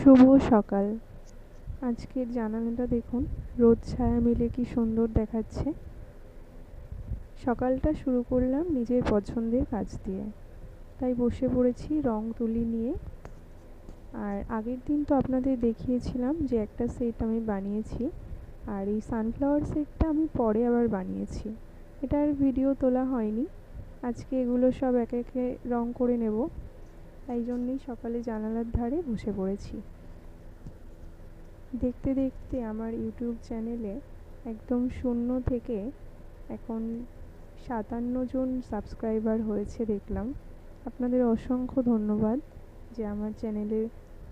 শুভ সকাল। আজকের জানালাটা দেখুন, রোদ ছায়া মিলে কি সুন্দর দেখাচ্ছে। সকালটা শুরু করলাম নিজের পছন্দের কাজ দিয়ে, তাই বসে পড়েছি রং তুলি নিয়ে। আর আগের দিন তো আপনাদের দেখিয়েছিলাম যে একটা সেট আমি বানিয়েছি, আর এই সানফ্লাওয়ার সেটটা আমি পরে আবার বানিয়েছি। এটার ভিডিও তোলা হয়নি। আজকে এগুলো সব একে একে রং করে নেব, তাই জন্যই সকালে জানালার ধারে বসে পড়েছি। দেখতে দেখতে আমার ইউটিউব চ্যানেলে একদম শূন্য থেকে এখন 57 জন সাবস্ক্রাইবার হয়েছে দেখলাম। আপনাদের অসংখ্য ধন্যবাদ যে আমার চ্যানেলের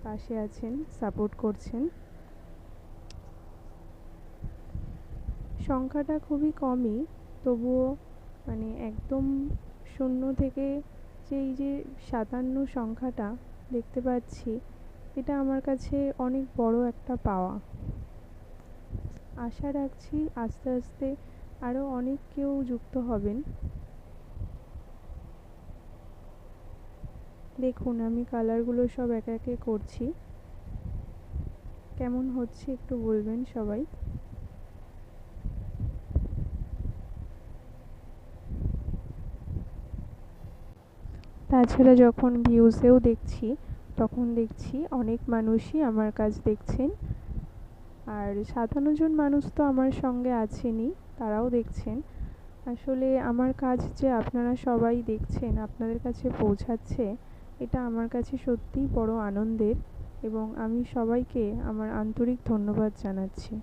পাশে আছেন, সাপোর্ট করছেন। সংখ্যাটা খুবই কমই, তবুও একদম শূন্য থেকে যে 57 সংখ্যাটা দেখতে পাচ্ছি, এটা আমার কাছে অনেক বড় একটা পাওয়া। আশা রাখছি আস্তে আস্তে আরও অনেক কেউ যুক্ত হবেন। দেখুন, আমি কালারগুলো সব একে একে করছি। কেমন হচ্ছে একটু বলবেন সবাই। তাছাড়া যখন ভিউজেও দেখছি, তখন দেখছি অনেক মানুষই আমার কাজ দেখছেন। আর 57 জন মানুষ তো আমার সঙ্গে আছেনই, তারাও দেখছেন। আসলে আমার কাজ যে আপনারা সবাই দেখছেন, আপনাদের কাছে পৌঁছাচ্ছে, এটা আমার কাছে সত্যিই বড় আনন্দের, এবং আমি সবাইকে আমার আন্তরিক ধন্যবাদ জানাচ্ছি।